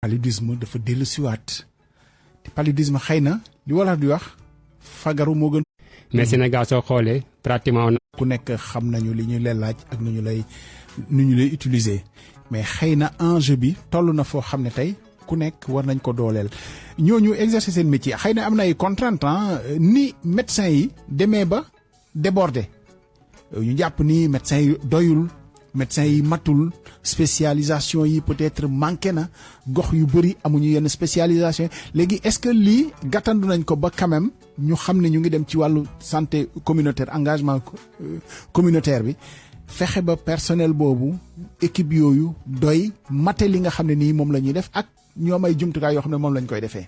paludisme dafa dellusiwaat te paludisme xëy na li wolof di wax fagaru moo gën. mais Sénégal soo xoolee pratiquement. ku nekk xam nañu li ñu lay laaj ak nu ñu lay utiliser mais xëy na enjeu bi toll na foo xam ne tey ku nekk war nañ ko dooleel ñooñu exercer seen métier xëy na am na ay contraintes ni médecins yi demee ba débordé ñu jàpp ni médecins yi doyul médecins yi matul spécialisation yi peut-être manqué na gox yu bëri amuñu yenn spécialisation léegi est-ce que lii gàttandu nañ ko ba quand même ñu xam ne ñu ngi dem ci wàllu santé communautaire engagement communautaire bi fexe ba personnel boobu équipe yooyu doy mate li nga xam ne nii moom la ñuy def ak ñoom ay jumtukaay yoo xam ne moom lañ koy defee.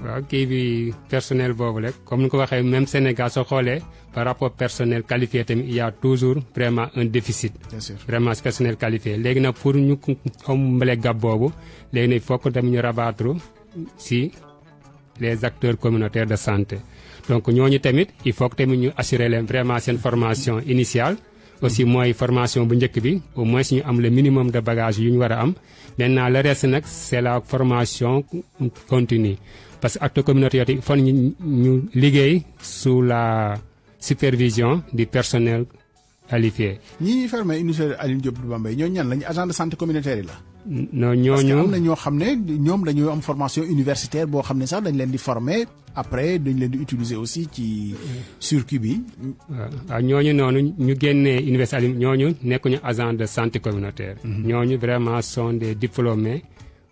waaw kii bi personnel boobu rek comme ni ko waxee même Sénégal soo xoolee par rapport personnel qualifié tamit il y a toujours vraiment un déficit. Bien sûr. Vraiment personnel qualifié léegi nag pour ñu combler gap boobu léegi nag il faut que tamit ñu rabattre si les acteurs communautaires de santé donc ñooñu tamit il faut que tamit ñu assurer leen vraiment seen formation initiale. aussi mooy formation bu njëkk bi au moins ñu am le minimum de bagage yu ñu war a am maintenant le reste nag c'est la formation continue parce que acteurs communautaires yi fon ñu liggéey sous la supervision du personnel qualifié. ñi ñuy formé université Alioune Diop de Bambey ñooñu ñan lañu agent de santé communautaire yi la. non ñooñu parce que am na ñoo xam ne ñoom dañoo am formation universitaire boo xam ne sax dañ leen di former après dañ leen di utiliser aussi ci circuit bi. waaw ñooñu noonu ñu génnee université Alioune ñooñu nekkuñu agent de santé communautaire. ñooñu vraiment sont des diplômés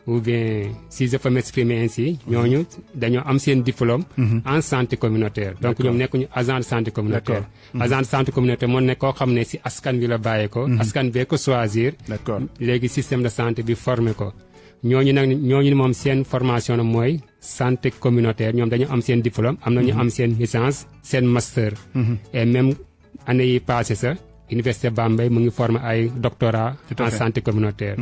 ou bien si je peux m'exprimer ainsi ñooñu dañoo am seen diplôme. en santé communautaire. donc ñoom nekkuñu agent de santé communautaire. agent de santé communautaire moo nekk koo xam ne si askan bi la bàyyee ko. askan bee ko choisir. d'accord léegi système de santé bi formé ko. ñooñu moom seen formation nag mooy santé communautaire ñoom dañu am seen diplôme am na ñu am seen licence seen master. et même année yi passé sa Université Bambey mu ngi former ay doctorat en santé communautaire.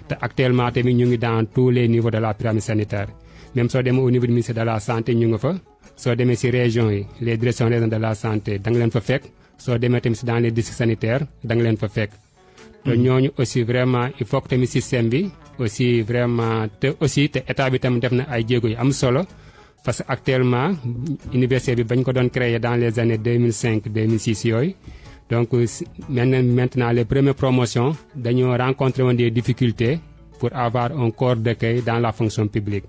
te actuellement tamit ñu ngi dans tous les niveaux de la pyramide sanitaire même soo demee au niveau du ministère de la santé ñu nga fa soo demee si régions yi les directions régionales de la santé da nga leen fa fekk soo demee tamit dans les districts sanitaires da nga leen fa fekk. te ñooñu aussi vraiment il faut que tamit système bi aussi vraiment te état bi tamit def na ay jéego yu am solo parce que actuellement université bi bañ ko doon créer dans les années 2005 2006 yooyu. donc maintenant les premières promotions dañoo rencontré woon des difficultés pour avoir un corps d'accueil dans la fonction publique.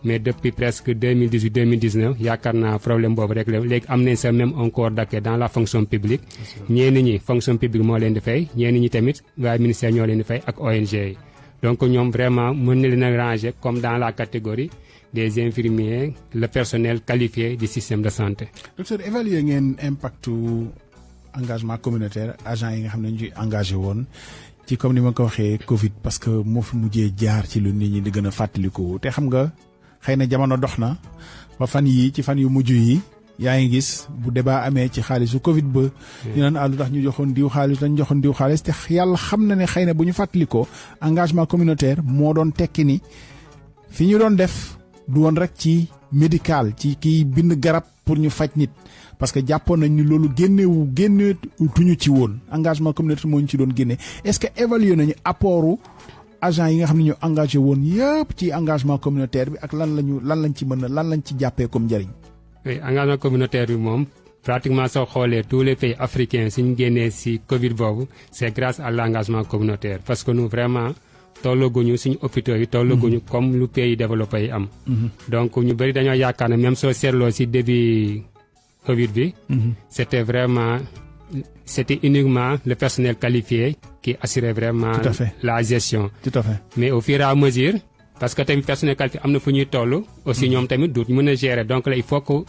mais depuis presque 2018 2019 yaakaar naa problème boobu rek la léegi am nañ sa même un corps d'accueil dans la fonction publique. ñenn ñi fonction publique moo leen di fay ñenn ñi tamit waaye ministère ñoo leen di fay ak ONG yi. donc ñoom vraiment mën na leen a ranger comme dans la catégorie des infirmiers le personnel qualifié du système de santé. docteur évaluer ngeen impactu engagement communautaire agent yi nga xam ne ñu engagé woon ci comme ni ma ko waxee Covid parce que moo fi mujjee jaar ci lu nit ñi di gën a fàttaliku te xam nga xëy na jamono dox na ba fan yu mujj yi yaa ngi gis bu débat amee ci xaalisu Covid ba. ñu naan lu tax ñu joxoon diw xaalis te yàlla xam na ne xëy na bu ñu fàttalikoo engagement communautaire moo doon tekki ni fi ñu doon def du woon rek ci médical ci kiy bind garab pour ñu faj nit. parce que jàppoon nañ ni loolu génneetuñu ci woon engagement communautaire moo ñu ci doon génne est-ce que évaluer nañu apportu agent yi nga xam ne ñu engagé woon yëpp ci engagement communautaire bi ak lan lañ ci jàppee comme njëriñ. oui engagement communautaire bi moom pratiquement soo xoolee tous les pays africains suñu génnee si Covid boobu c'est grâce à l'engagement communautaire parce que nous vraiment tollaguñu suñu hôpitaux yi tollaguñu comme lu pays développé yi am. donc ñu bëri dañoo yaakaar ne même soo seetloo si début Covid bi. c'était uniquement le personnel qualifié qui assurait vraiment la gestion. Tout à fait. Mais au fur et à mesure parce que tamit personnel qualifié am na fu ñuy toll. aussi ñoom tamit duut mën a gérer donc là il faut que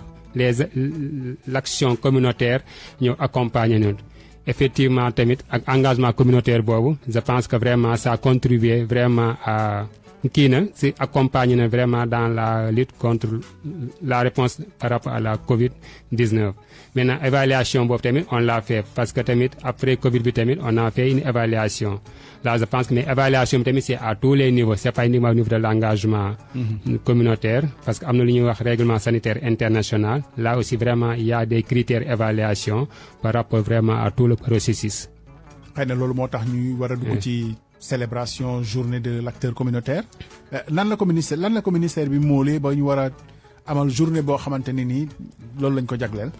l'action communautaire ñu accompagner ñu. effectivement tamit ak engagement communautaire boobu je pense que vraiment ça a contribué vraiment à si accompagner na vraiment dans la lutte contre la réponse par rapport à la Covid-19. Maintenant évaluation boobu tamit on l'a fait parce que tamit après Covid bi tamit on a fait une évaluation. Là je pense que mais évaluation bi tamit c'est à tous les niveaux c'est pas uniquement au niveau de l'engagement communautaire parce que am na lu ñuy wax règlement sanitaire international. Là aussi vraiment il y a des critères évaluation par rapport vraiment à tout le processus. xëy na loolu moo tax ñuy war a dugg ci célébration journée de l'acteur communautaire lan la ko ministère bi moolee ba ñu war a amal journée boo xamante ne nii loolu lañ ko jagleel.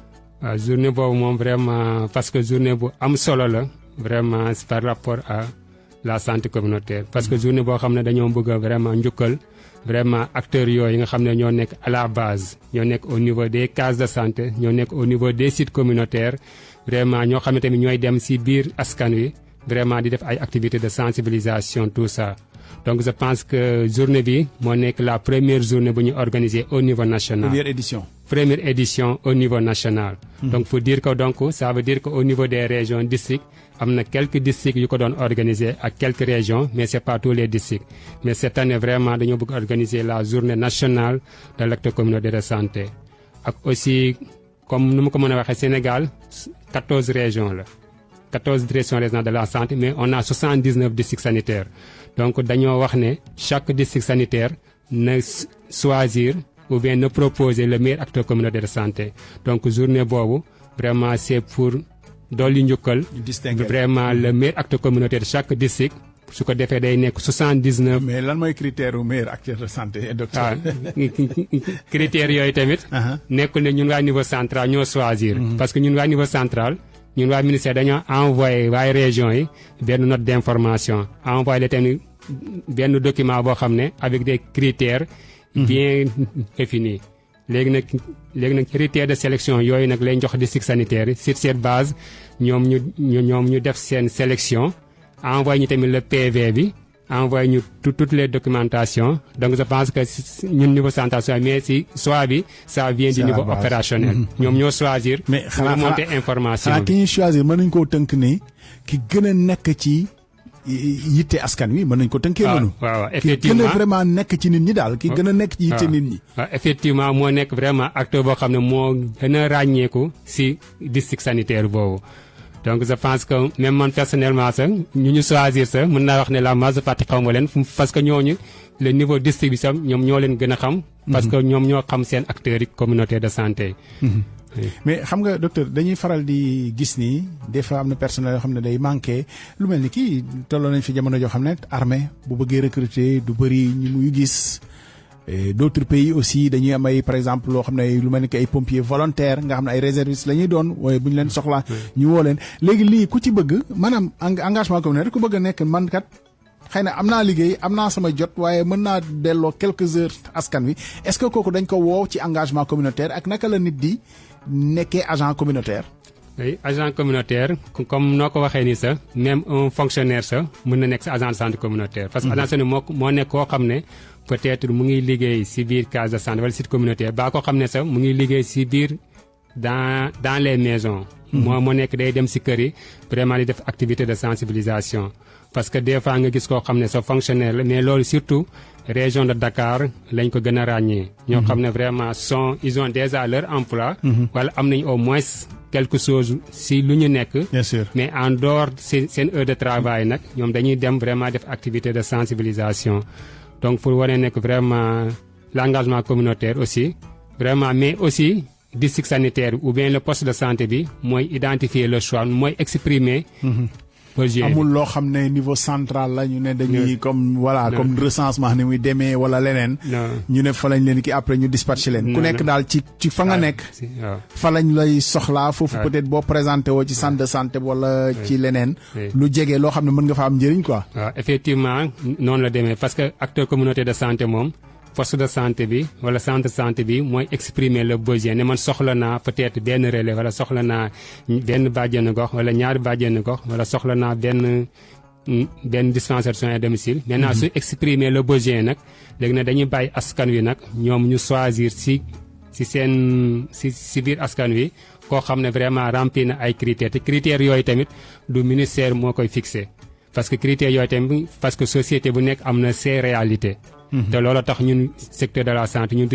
waaw journée boobu moom vraiment parce que journée bu am solo la vraiment par rapport à la santé communautaire parce que journée boo xam ne dañoo bëgg a vraiment njukkal vraiment acteurs yooyu nga xam ne ñoo nekk à la base ñoo nekk au niveau des cases de santé ñoo nekk au niveau des sites communautaires vraiment ñoo xam ne tamit ñooy dem ci biir askan wi vraiment di def ay activités de sensibilisation tout ça. Donc je pense que journée bi moo nekk la première journée bu ñu organisée au niveau national. Première édition au niveau national. Donc faut dire que donc ça veut dire que au niveau des régions districts am na quelques districts yu ko doon organiser ak quelques régions mais c'est pas tous les districts. Mais cette année vraiment dañoo bëgg organiser la journée nationale de l'acteur communautaire de santé. Ak aussi comme nu ma ko mën a waxee Sénégal 14 régions la. 14 directions régionales de la santé mais on a 79 districts sanitaires. Donc dañoo wax ne chaque district sanitaire na choisir ou bien na proposer le meilleur acteur communautaire de santé. Donc journée boobu vraiment c'est pour dolli njukkal vraiment le meilleur acteur communautaire de chaque district su ko defee day nekk 79. mais lan mooy critère u meilleur acteur de santé docteur. critères yooyu tamit. nekkul ne ñun waa niveau central ñoo choisir. parce que ñun waa niveau central. ñun waa ministère dañoo envoyé waaye région yi benn note d'information envoyé la tamit benn document boo xam ne avec des critères bien définis léegi nag critères de sélection yooyu nag lay jox district sanitaire yi sur cette base ñoom ñu def seen sélection envoyé ñu tamit le PV bi envoyé ñu toutes les documentations donc je pense que ñun niveau central mais si soit bi ça vient du niveau opérationnel. ñoom ñoo choisir. mais xanaa remonter information xanaa ki ñuy choisir mën nañu koo tënk ne ki gën a nekk ci yitte askan wi mën nañu ko tënkee noonu. waaw effectivement ki gën a vraiment nekk ci nit ñi daal ki gën a nekk ci yitte nit ñi. waaw effectivement moo nekk vraiment acteur boo xam ne moo gën a ràññeeku si district sanitaire boobu. donc je pense que même man personnellement sax ñu choisir sax mën naa wax ne la majeure partie xaw ma leen parce que ñooñu le niveau district bi sax ñoom ñoo leen gën a xam. parce que ñoom ñoo xam seen acteurs yi communauté de santé. mais xam nga docteur dañuy faral di gis ni des fois am na personnel yoo xam ne day manqué lu mel ni kii tolloo nañ fi jamono joo xam ne armée bu bëggee recruter du bëri ñu muy gis. d'autres pays aussi dañuy am ay par exemple loo xam ne lu mel ni que ay pompiers volontaires nga xam ne ay réservistes la ñuy doon waaye bu ñu leen soxlaa ñu woo leen léegi lii ku ci bëgg maanaam engagement communautaire ku bëgg a nekk man kat xëy na am naa liggéey am naa sama jot waaye mën naa delloo quelques heures askan wi est-ce que kooku dañ ko woo ci engagement communautaire ak naka la nit di nekkee agent communautaire. oui agent communautaire comme noo ko waxee nii sax même un fonctionnaire sax mën na nekk sa agent de santé communautaire. parce que agent santé moo nekk koo xam ne peut-être mu ngi liggéey ci biir case de santé wala site communautaire baa ko xam ne sax mu ngi liggéey ci biir dans les maisons. moo nekk day dem ci kër yi vraiment di def activité de sensibilisation. parce que des fois nga gis koo xam ne sa fonctionnaire la mais loolu surtout région de Dakar lañ ko gën a ràññee. ñoo xam ne vraiment ils ont déjà leur emploi. wala am nañ au moins quelque chose si lu ñu nekk. bien sûr mais en dehors seen heure de travail nag ñoom dañuy dem vraiment def activité de sensibilisation. donc pour wane nekk vraiment l'engagement communautaire aussi vraiment mais aussi district sanitaire ou bien le poste de santé bi mooy identifier le choix mooy exprimer. amul loo xam ne niveau central la ñu ne dañuy comme voilà comme recensement ni muy demee wala leneen. ñu ne fa lañ leen ki après ñu dispatché leen. ku nekk daal ci fa nga nekk. fa lañ lay soxlaa foofu peut-être boo présenté woo ci centre de santé wala ci leneen. lu jege loo xam ne mën nga fa am njëriñ quoi. waaw effectivement noonu la demee parce que acteur communautaire de santé moom. poste de santé bi wala centre de santé bi mooy exprimer le besoin ne man soxla naa peut-être benn relais wala soxla naa benn bàjjenu gox wala ñaari bàjjenu gox wala soxla naa benn dispensaire de soins à domicile. maintenant su exprimer le besoin nag léegi nag dañuy bàyyi askan wi nag ñoom ñu choisir si biir askan wi koo xam ne vraiment remplir na ay critères te critères yooyu tamit du ministère moo koy fixé parce que critères yooyu tamit parce que société bu nekk am na ses réalités. te loolu tax ñun secteur de la santé ñun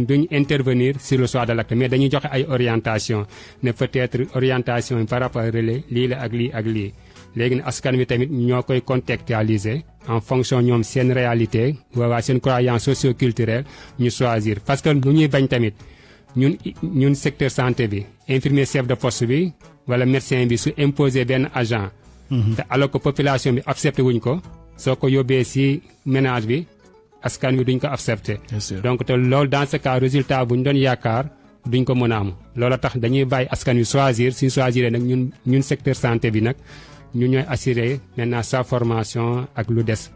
duñ intervenir sur le choix de l'acte mais dañuy joxe ay orientation ne peut-être orientation par rapport relais lii la ak lii ak lii léegi ne askan wi tamit ñoo koy contextualiser en fonction ñoom seen réalité waa seen croyance socio-culturelle ñu choisir parce que lu ñuy bañ tamit ñun secteur santé bi infirmier chef de poste bi wala médecin bi su imposer benn agent te alors que population bi accepté wuñ ko soo ko yóbbee si ménage bi askan wi duñ ko accepté. donc te loolu dans ce cas résultat bu ñu doon yaakaar duñ ko mën a am loolu tax dañuy bàyyi askan wi choisir suñ choisir nag ñun secteur santé bi nag ñu ñooy assurer maintenant sa formation ak lu des.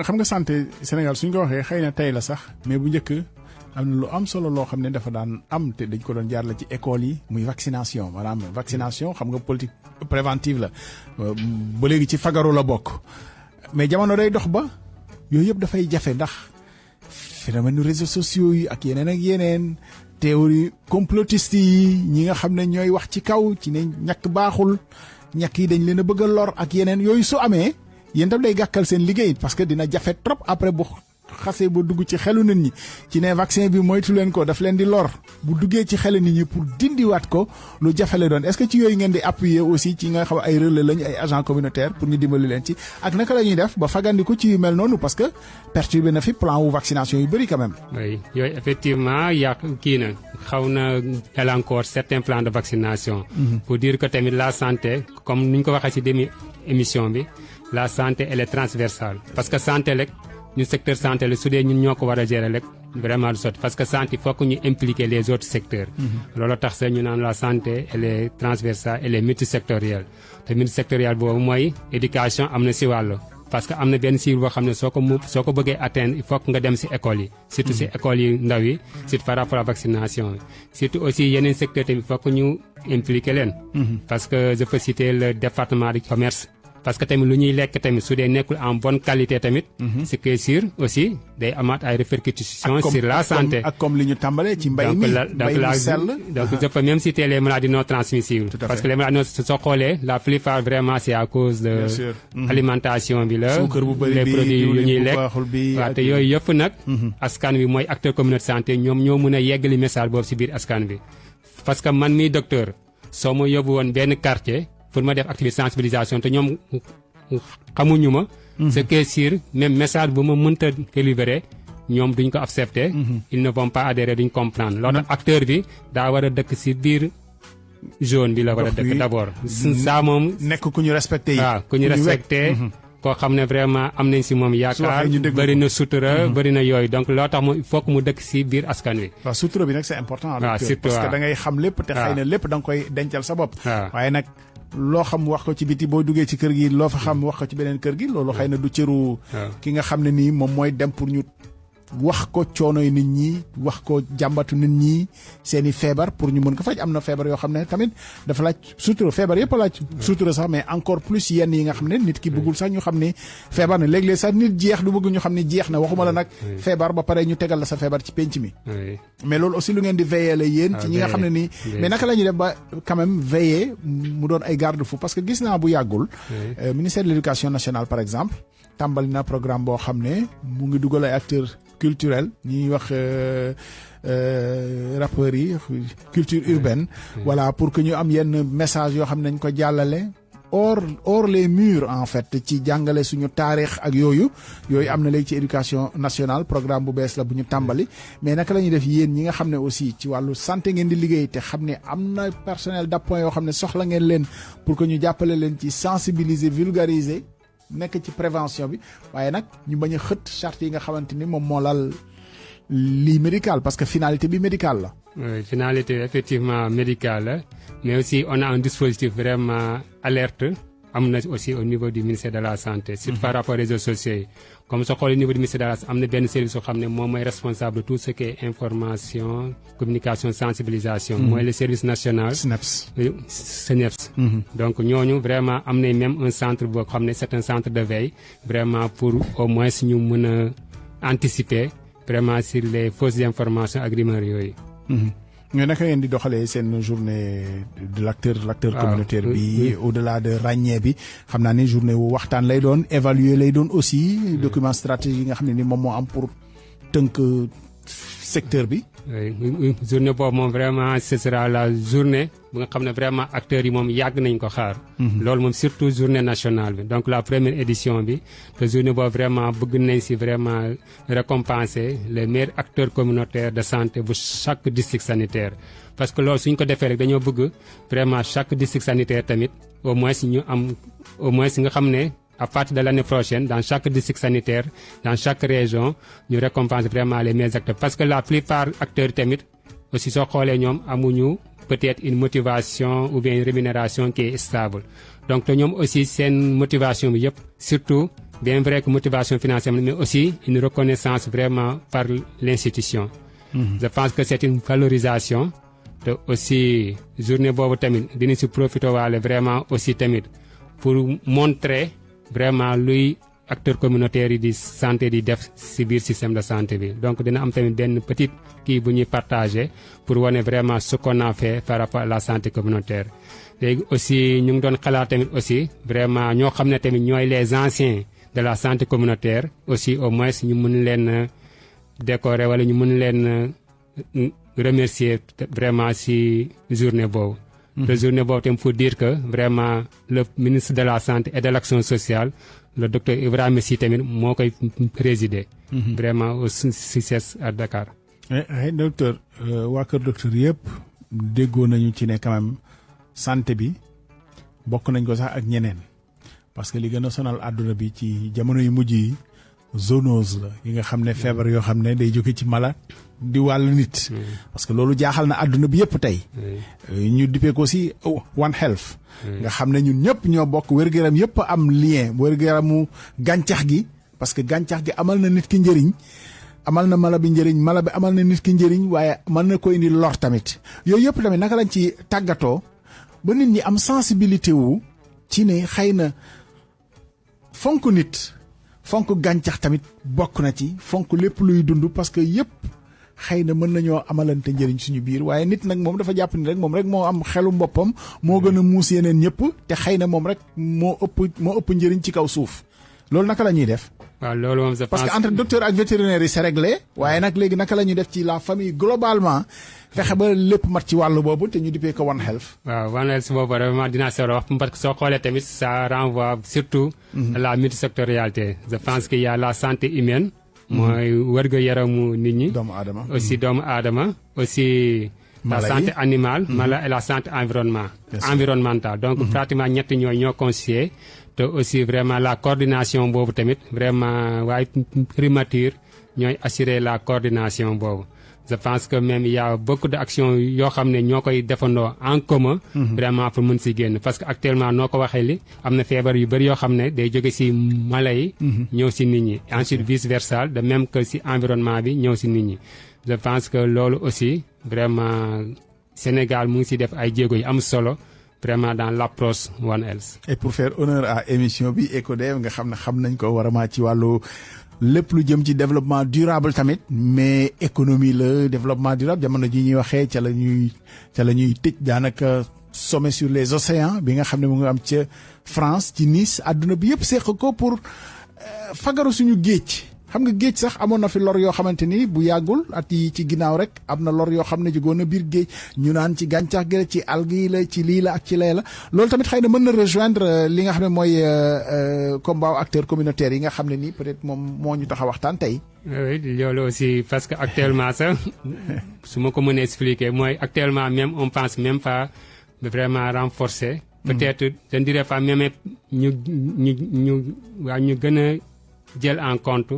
xam nga santé Sénégal suñ ko waxee xëy na tey la sax mais bu njëkk am na lu am solo loo xam ne dafa daan am te dañ ko doon jaar la ci école yi muy vaccination maanaam vaccination xam nga politique préventive la ba léegi ci fagaru la bokk mais jamono day dox ba yooyu yëpp dafay jafe ndax phénomène réseaux sociaux yi ak yeneen théorie complotiste yi ñi nga xam ne ñooy wax ci kaw ci ne ñàkk baaxul ñàkk yi dañ leen a bëgg a lor ak yeneen yooyu su amee yéen tam day gàkkal seen liggéey parce que dina jafe trop après bu xasee ba dugg ci xelu nit ñi ci ne vaccin bi moytu leen ko daf leen di lor bu duggee ci xelu nit ñi pour dindiwaat ko lu jafe la doon est-ce que ci yooyu ngeen di appuyer aussi ci nga xam ay relais lañu ay agents communautaires pour ñu dimbali leen ci ak naka la ñuy def ba fagandiku ci yu mel noonu parce que perturbé na fi plan wu vaccination yu bëri quand même. oui yooyu effectivement kii na xaw na encore certains plans de vaccination. pour dire que tamit la santé comme ni ñu ko waxee ci demi émission bi la santé elle est transversale parce que santé rek. ñu secteur santé la su dee ñun ñoo ko war a gérer rek vraiment du sotti parce que santé faut que ñu impliquer les autres secteurs. loolu tax sax ñu naan la santé elle est transversale elle est multisectorielle te multisectorielle boobu mooy éducation am na si wàll. parce que am na benn cible boo xam ne soo ko bëggee atteindre il faut que nga dem si école yi. surtout si école yi ndaw yi surtout par rapport à vaccination surtout aussi yeneen secteur tamit il faut que ñu impliquer leen. parce que je peux citer le département du commerce. parce que tamit lu ñuy lekk tamit su dee nekkul en bonne qualité tamit. ce qui est sûr aussi day amaat ay répercussions sur la santé. ak comme li ñu tàmbalee ci mbay mi mbay mi sell. donc je peux même citer les maladies non transmissibles. parce que les maladies soo xoolee la plupart vraiment c'est à cause de. alimentation bi la. suukar bu bëri les produits yu ñuy lekk bi waaw te yooyu yëpp nag. askan wi mooy acteur communautaire santé ñoom ñoo mën a yeggali message boobu si biir askan bi. parce que man miy docteur soo ma yóbbu woon benn quartier. pour ma def activité sensibilisation te ñoom xamuñu ma. ce qui est sûr même message bu ma mënta délivrer ñoom duñ ko accepter. ils ne vont pas adhérer duñ comprendre. loolu acteur bi daa war a dëkk ci biir zone bi la war a dëkk d'abord. saa moom nekk ku ñu respecté yi. waaw ku ñu respecté. koo xam ne vraiment am nañ ci moom yaakaar bëri na sutura bëri na yooyu donc loo tax mu il faut que mu dëkk ci biir askan wi. waaw sutura bi nag c'est important. waaw surtout parce que da ngay xam lépp te xëy na lépp da nga koy dencal sa bopp. waaye nag. loo xam wax ko ci biti boo duggee ci kër gi loo fa xam wax ko ci beneen kër gi loolu xëy na du cëru ki nga xam ne nii moom mooy dem pour ñu wax ko coonoy nit ñi wax ko jàmbatu nit ñi seen i feebar pour ñu mën ko faj am na feebar yoo xam ne tamit dafa laaj sutura feebar yëpp laaj sutura sax mais encore plus yenn yi nga xam ne nit ki bëggul sax ñu xam ne feebar na léeg-léeg sax nit jeex du bëgg ñu xam ne jeex na waxuma la nag feebar ba pare ñu tegal la sa feebar ci penc mi mais loolu aussi lu ngeen di veiller la yéen ci ñi nga xam ne nii mais naka la ñuy def ba quand même veiller mu doon ay garde-fou parce que gis naa bu yàggul ministère de l'éducation nationale par exemple tàmbali na programme boo xam ne mu ngi dugal ay acteurs culturel ñuy wax rappeurs yi culture urbaine voilà pour que ñu am yenn message yoo xam ne nañ ko jàllale hors les murs en fait ci jàngale suñu taarix ak yooyu am na léegi ci éducation nationale programme bu bees la bu ñu tàmbali mais naka la ñuy def yéen ñi nga xam ne aussi ci wàllu santé ngeen di liggéey te xam ne am na personnel d'appoint yoo xam ne soxla ngeen leen pour que ñu jàppale leen ci sensibiliser vulgariser nekk ci prévention bi waaye nag ñu bañ a xët charte yi nga xamante ni moom moo lal lii médical parce que finalité bi médicale la. oui finalité effectivement médicale la mais aussi on a un dispositif vraiment alerte am na aussi au niveau du ministère de la santé. surtout par rapport aux réseaux sociaux yi. comme soo xoolee au niveau du ministère de la santé am na benn service yoo xam ne moom mooy responsable de tout ce qui est information communication sensibilisation. mooy le service national. SNEIPS. donc ñooñu vraiment am nañ même un centre boo xam ne c'est un centre de veille vraiment pour au moins ñu mën a anticiper vraiment sur les fausses informations ak rumeurs yooyu. mais naka ngeen di doxalee seen journée de l'acteur communautaire bi au-delà de ràññee bi xam naa ni journée wu waxtaan lay doon évaluer lay doon aussi document stratégique yi nga xam ne ni moom moo am pour tënk secteur bi. oui journée boobu moom vraiment ce sera la journée bu nga xam ne vraiment acteurs yi moom yàgg nañ ko xaar. loolu moom surtout journée nationale bi donc la première édition bi te journée boobu vraiment bëgg nañ si vraiment récompenser les meilleurs acteurs communautaires de santé bu chaque district sanitaire. parce que loolu suñ ko defee rek dañoo bëgg vraiment chaque district sanitaire tamit au moins ñu am au moins nga xam ne. À partir de l'année prochaine, dans chaque district sanitaire, dans chaque région, nous récompensons vraiment les meilleurs acteurs. Parce que la plupart acteurs tamit aussi soo xoolee ñoom amuñu peut-être une motivation ou bien une rémunération qui est stable. Donc ñoom aussi seen motivation bi yëpp surtout bien vrai que motivation financière mais aussi une reconnaissance vraiment par l'institution. Je pense que c'est une valorisation te aussi journée boobu tamit dinañ si profité waale vraiment aussi tamit pour montrer vraiment luy acteurs communautaires yi di santé di def ci biir système de santé bi donc dina am tamit benn petite kii bu ñuy partager pour wane vraiment ce qu'on a fait par rapport à la santé communautaire. léegi aussi ñu ngi doon xalaat tamit aussi vraiment ñoo xam ne tamit ñooy les anciens de la santé communautaire aussi au moins ñu mën leen décorer wala ñu mën leen remercier vraiment ci journée boobu. La journée boobu tamit pour dire que vraiment le ministre de la santé et de l'action sociale le docteur Ibrahima Sy tamit moo koy présider. vraiment au CICES à Dakar. docteur waa kër docteur yëpp déggoo nañu ci ne quand même santé bi bokk nañ ko sax ak ñeneen parce que li gën a sonal àdduna bi ci jamono yu mujj yi zoonose la yi nga xam ne feebar yoo xam ne day jóge ci malade di wàll nit. parce que loolu jaaxal na àdduna bi yëpp tey. ñu dippee ko si One Health. nga xam ne ñun ñëpp ñoo bokk wér-gu-yaram yëpp am lien wér-gu-yaramu gàncax gi parce que gàncax gi amal na nit ki njëriñ amal na mala bi njëriñ mala bi amal na nit ki njëriñ waaye mën na ko indi lor tamit yooyu yëpp tamit naka lañ ci tàggatoo ba nit ñi am sensibilité wu ci ne xëy na fonk nit fonk gàncax tamit bokk na ci fonk lépp luy dund parce que yëpp xëy na mën nañoo amalante njëriñ suñu biir waaye nit nag moom dafa jàpp ni rek moom rek moo am xelu boppam moo gën a muus yeneen ñëpp te xëy na moom rek moo ëpp njëriñ ci kaw suuf loolu naka la ñuy def. waaw loolu moom parce que entre docteur ak vétérinaire yi c'est réglé waaye nag léegi naka la ñuy def ci la famille globalement fexe ba lépp mat ci wàllu boobu te ñu dippee ko One Health. waaw One Health boobu vraiment dinaa seetlu wax parce que soo xoolee tamit ça renvoie surtout à la multisectorialité. Je pense qu'il y a la santé humaine. mooy wërgu yaramu nit ñi. doomu aadama aussi doomu aadama aussi. la santé animale. mala et la santé environnementale. donc pratiquement ñetti ñoo constitué te aussi vraiment la coordination boobu tamit vraiment waaye primature ñooy assurer la coordination boobu. je pense que même il y a beaucoup d'actions yoo xam ne ñoo koy defandoo en commun. vraiment pour mën si génn parce que actuellement noo ko waxee li am na feebar yu bëri yoo xam ne day jóge si mala yi. ñëw si nit ñi ensuite vice versa de même que si environnement bi ñëw si nit ñi. je pense que loolu aussi vraiment Sénégal mu ngi si def ay jéego yu am solo vraiment dans l'approche One Health. et pour faire honneur à émission bi ECODEV nga xam ne xam nañ ko vraiment ci wàllu. lépp lu jëm ci développement durable tamit mais économie la développement durable jamono ji ñuy waxee ca la ñuy tëj daanaka sommet sur les océans bi nga xam ne mu ngi am ca France ci Nice àdduna bi yëpp seq ko pour fagaru suñu géej xam nga géej sax amoon na fi lor yoo xamante ni bu yàggul at yi ci ginnaaw rek am na lor yoo xam ne jógoon na biir géej ñu naan ci gàncax gi la ci algues yi la ci lii la ak ci lee la loolu tamit xëy na mën na rejoindre li nga xam ne mooy combat acteurs communautaires yi nga xam ne nii peut-être moom moo ñu tax a waxtaan tey. oui loolu aussi parce que actuellement sax su ma ko mënee expliquer mooy actuellement même on pense même pas vraiment renforcer. peut-être je ne dirais pas même ñu gën a jël en compte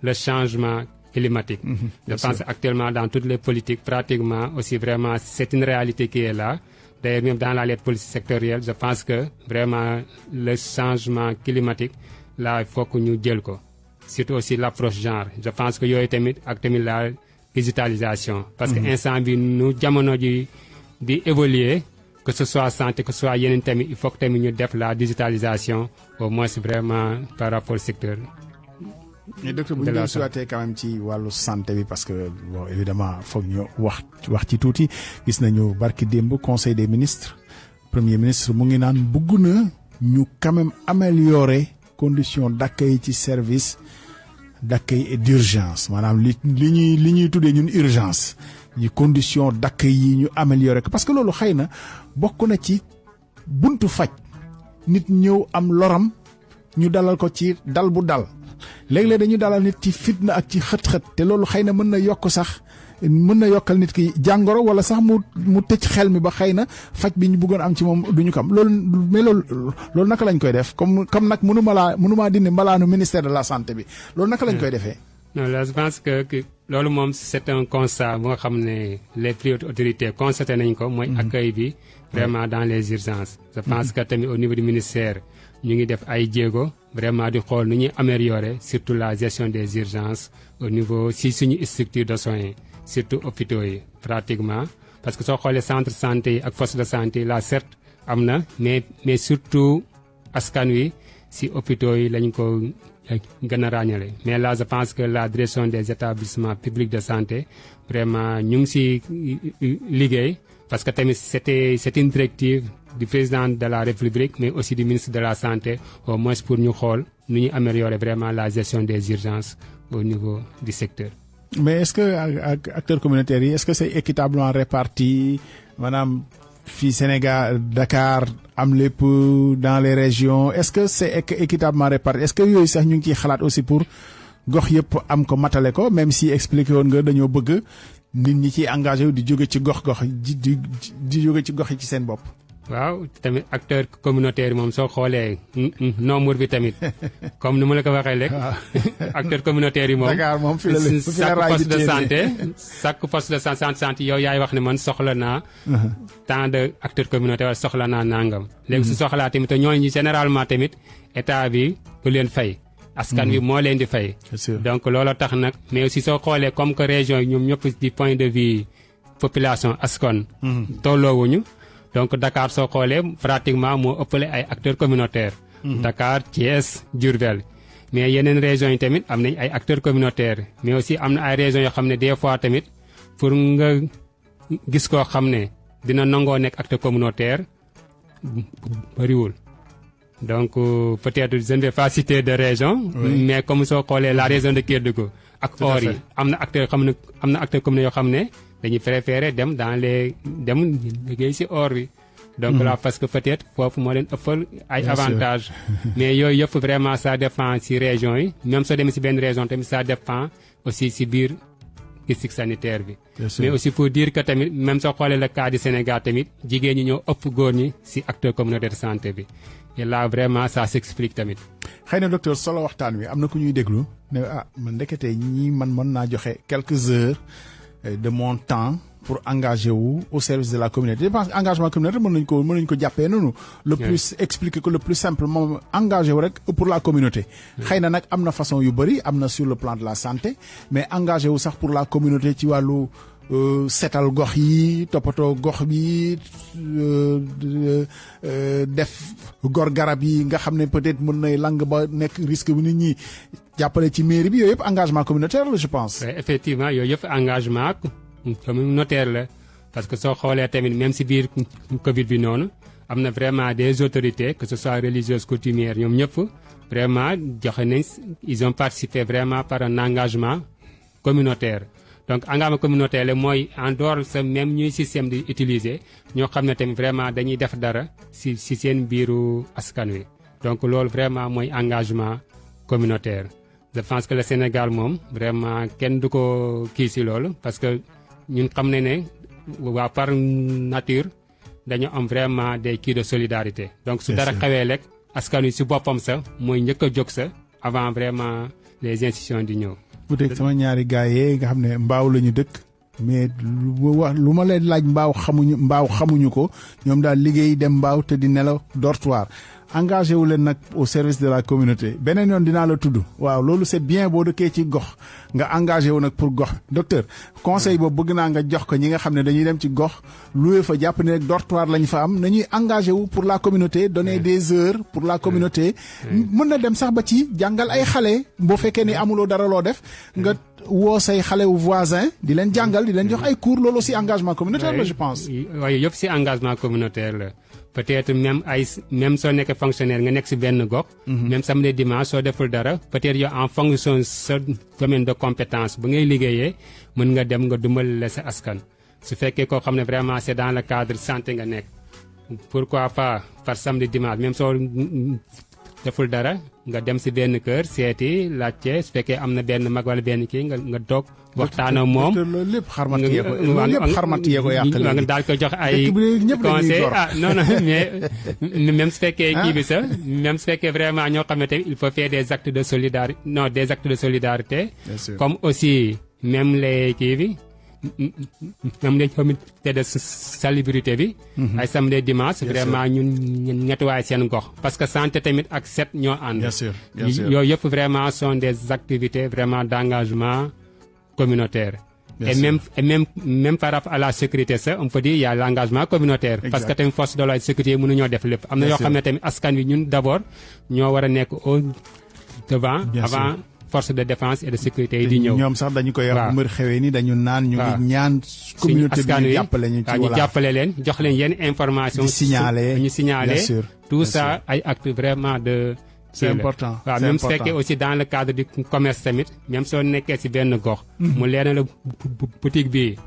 le changement climatique. Je pense actuellement dans toutes les politiques pratiquement aussi vraiment c'est une réalité qui est là. D'ailleurs même dans la lettre politique sectorielle je pense que vraiment le changement climatique là il faut que ñu jël ko. Surtout aussi l'approche genre je pense que yooyu tamit ak tamit la digitalisation. parce que instant bi nu jamono ji di évoluer que ce soit santé que ce soit yeneen tamit il faut que tamit ñu def la digitalisation au moins vraiment par rapport au secteur. mais docteur bu ñu doon souhaité quand même ci wàllu santé bi parce que bon évidemment foog ñu wax ci tuuti gis nañu barki démb conseil des ministres premier ministre mu ngi naan bëgg na ñu quand même améliorer conditions d'accueil ci service d'accueil et d'urgence maanaam li ñuy tuddee ñun urgence yi conditions d'accueil yi ñu améliorer ko parce que loolu xëy na bokk na ci buntu faj nit ñëw am loram ñu dalal ko ci dal bu dal léeg-léeg dañu dalal nit ci fitna ak ci xët-xët te loolu xëy na mën na yokk sax mën na yokkal nit ki jàngoro wala sax mu tëj xel mi ba xëy na faj bi ñu bëggoon am ci moom duñu ko am loolu mais loolu naka lañ koy def comme nag mënumaa dindi mbalaanu ministère de la santé bi loolu naka lañ koy defee. non là je pense que loolu moom c'est un constat bu nga xam ne les priorités autorités constaté nañ ko mooy accueil bi vraiment dans les urgences. je pense que tamit au niveau du ministère ñu ngi def ay jéego vraiment di xool nu ñuy améliorer surtout la gestion des urgences au niveau si suñu structure de soins surtout hôpitaux yi pratiquement parce que soo xoolee centre santé yi ak poste de santé yi là certes am na mais surtout askan wi si hôpitaux yi lañ ko gën a ràññale mais là je pense que la direction des établissements publics de santé vraiment ñu ngi si liggéey parce que tamit c'est une directive du président de la République mais aussi du ministre de la santé au moins pour ñu xool nu ñuy améliorer vraiment la gestion des urgences au niveau du secteur. mais est-ce que ak acteurs communautaires yi est-ce que c'est équitablement réparti maanaam fii Sénégal Dakar am lépp dans les régions est-ce que c'est équitablement réparti est-ce que yooyu sax ñu ngi ciy xalaat aussi pour gox yëpp am ko matale ko même si expliqué woon nga dañoo bëgg nit ñi ciy engagé wu di jóge ci gox-gox di jóge ci gox yi ci seen bopp. waaw tamit acteur communautaire moom soo xoolee nombre bi tamit comme ni ma la ko waxee rek acteur communautaire yi moom Dakar moom fi la poste de santé chaque poste de santé yow yaay wax ne man soxla naa tant de acteurs communautaires soxla naa nangam léegi su soxlaa tamit te ñooñu généralement tamit état bi du leen fay askan wi moo leen di fay donc loolu tax nag mais aussi soo xoolee comme que région yi ñoom ñëpp du point de vue population askan tolloowuñu donc Dakar soo xoolee pratiquement moo ëppale ay acteurs communautaires. Dakar Thiès Diourbel mais yeneen régions yi tamit am nañ ay acteurs communautaires mais aussi am na ay régions yoo xam ne des fois tamit pour nga gis koo xam ne dina nangoo nekk acteur communautaire bariwul. donc peut-être je ne vais pas citer de région. mais comme soo xoolee la région de Kédougou ak or yi am na acteur communautaire yoo xam ne. dañuy préférer dem liggéey ci or bi donc là parce que peut-être foofu moo leen ëppal ay avantages mais yooyu yëpp vraiment ça dépend ci région yi même soo demee ci benn région tamit ça dépend aussi ci biir district sanitaire bi mais aussi pour dire que tamit même soo xoolee le cas du Sénégal tamit jigéen ñi ñoo ëpp góor ñi ci acteur communautaire de santé bi et là vraiment ça s'explique tamit. xëy na docteur solo waxtaan wi am na ku ñuy déglu ne man ndekete ñii man mën naa joxe quelques heures de mon temps pour engager wu au service de la communauté je pense engagement communautaire mën nañu ko jàppee noonu le plus expliquer que le plus simple moom engagé wu rek pour la communauté xëy na nag am na façon yu bëri am na sur le plan de la santé mais engagé wu sax pour la communauté ci wàllu setal gox yi toppatoo gox bi def gor garab yi nga xam ne peut-être mën nay lang ba nekk risque bu nit ñi jàppale ci mairie bi yooyu yëpp engagement communautaire la je pense. effectivement yooyu yëpp engagement communautaire la parce que soo xoolee tamit même si biir Covid bi noonu am na vraiment des autorités que ce soit religieuses coutumières ñoom ñëpp vraiment joxe nañ ils ont participé vraiment par un engagement communautaire. donc engagement communautaire la mooy en dehors sa même ñuy système di utiliser ñoo xam ne tamit vraiment dañuy def dara ci seen biiru askan wi donc loolu vraiment mooy engagement communautaire. je pense que le Sénégal moom vraiment kenn du ko kii ci loolu parce que ñun xam ne waa par nature dañu am vraiment des kii de solidarité. donc su dara xewee rek askan wi ci boppam sa mooy njëkk a jóg sa avant vraiment les institutions di ñëw. bu dee sama ñaari gars yi nga xam ne mbaaw la ñu dëkk mais lu ma leen laaj mbaaw xamuñu ko ñoom daal liggéey dem mbaaw te di nelaw dortoir engagé wu leen nag au service de la communauté beneen yoon dinaa la tudd waaw loolu c'est bien boo dëkkee ci gox nga engagé wu nag pour gox docteur conseil boobu bëgg naa nga jox ko ñi nga xam ne dañuy dem ci gox loué fa jàpp ne rek dortoir lañ fa am nañuy engagé wu pour la communauté donner des heures pour la communauté mën na dem sax ba ci jàngal ay xale boo fekkee ni amuloo dara loo def nga woo say xale wu voisin di leen jàngal di leen jox ay cours loolu aussi engagement communautaire la je pense. waaye yëpp ci engagement communautaire la peut-être même soo nekkee fonctionnaire nga nekk si benn gox. même samedi dimanche soo deful dara peut-être yow en fonction sa domaine de compétence bu ngay liggéeyee mën nga dem nga dimbali la sa askan. su fekkee koo xam ne vraiment c'est dans le cadre santé nga nekk pourquoi pas par samedi dimanche même soo deful dara nga dem si benn kër seeti laajte su fekkee am na benn mag wala benn kii nga toog waxtaan ak moom. loolu lépp xarmat yee ko yàq nga daal ko jox ay conseil non même su fekkee kii bi sax même su fekkee vraiment ñoo xam ne tamit il faut faire des actes de solidarité comme aussi même les kii bi même les comités de salubrité bi ay samedi dimanche vraiment ñun nettoyer seen gox parce que santé tamit ak set ñoo ànd. bien sûr yooyu yëpp vraiment sont des activités vraiment d'engagement communautaire. Et même par rapport à la sécurité ça on peut dire il y a l'engagement communautaire. Parce que tamit force de l'ordre sécurité mënuñoo def lépp. am na yoo xam ne tamit askan wi ñun d'abord ñoo war a nekk au devant avant force de défense et de sécurité yi di ñëw. ñoom sax dañu koy wax bu mbir xewee ni dañu naan ñu ngi ñaan communauté bi ñu jàppale ñu ci ñu jàppale leen jox leen yenn information ñu signaler tout ça ay actes vraiment de c'est important waaw même su fekkee aussi dans le cadre du commerce tamit même soo nekkee ci benn gox mu leer la boutique bi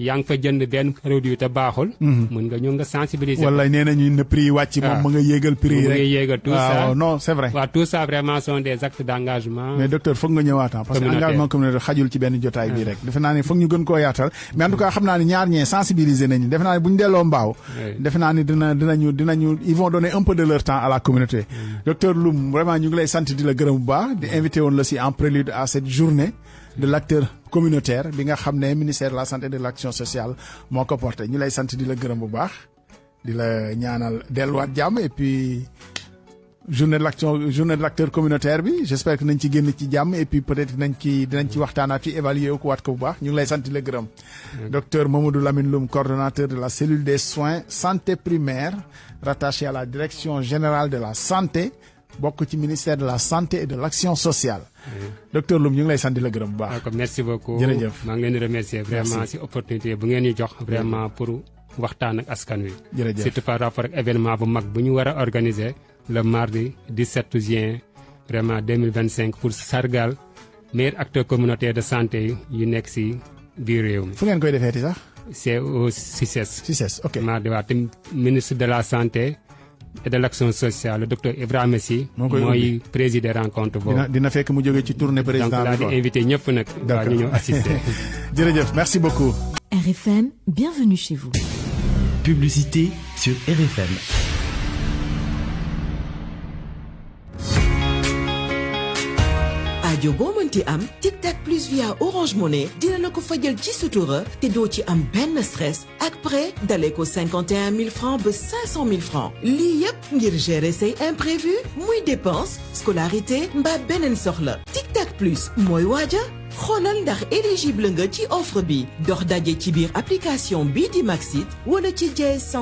yaa ngi fa jënd benn produit te baaxul. mën nga ñëw nga sensibiliser. wala nee nañu ne prix wàcc moom mu nga yéegal prix rek. mu nga yéegal tout ça non c'est vrai. waaw tout ça vraiment sont des actes d'engagement. mais docteur foog nga ñëwaat parce que engagement communautaire xajul ci benn jotaay bii rek. defe naa ne foog ñu gën koo yaatal mais en tout cas xam naa ne ñaar ñee sensibiliser nañu defe naa ne bu ñu delloo mbaaw. defe naa ne dinañu ils vont donner un peu de leur temps à la communauté. docteur Loum vraiment ñu ngi lay sant di la gërëm bu baax di invité woon la si en prélude à cette journée de l'acteur communautaire bi nga xam ne ministère de la santé et de l'action sociale moo ko porté ñu lay sant di la gërëm bu baax di la ñaanal delluwaat jàmm et puis journée de l'acteur communautaire bi j'espère que nañ ci génn ci jàmm et puis peut-être dinañ ci waxtaanaat fi évaluer ko waat ko bu baax ñu ngi lay sant di la gërëm. docteur Mamadou Lamine Loum coordonnateur de la cellule des soins santé primaire rattaché à la direction générale de la santé bokk ci ministère de la santé et de l'action sociale. docteur Loum ñu ngi lay sant di la gërëm bu baax. d'accord merci beaucoup jërëjëf maa ngi leen di remercier vraiment ci opportunité bu ngeen ñu jox vraiment pour waxtaan ak askan wi. jërëjëf surtout par rapport ak événement bu mag bu ñu war a organiser le mardi 17 juin vraiment 2025 pour sargal meilleur acteur communautaire de santé yu nekk ci biir réew mi. fu ngeen koy defeeti sax. c'est au CICES. CICES ok mardi waa te ministre de la santé et de l'action sociale le docteur Ibrahima Sy mooy présider rencontre boobu. dina fekk mu jógee ci tournée président donc laa di invité ñëpp nag. d'accord ñu ñëw assister. jërëjëf merci beaucoup. RFM, bienvenue chez vous. Publicité sur RFM. aajo boo mënti am Tic Tac Plus via Orange Money dina la ko fajal ci sutura te doo ci am benn stress ak prêt dalee ko 51 000 francs ba 500 000 francs lii yëpp ngir gérer say imprévu muy dépense scolarité mbaa beneen soxla Tic Tac Plus mooy waaja xoolal ndax éligible nga ci offre bi dox daje ci biir application bii di Maxit wala ci Jazz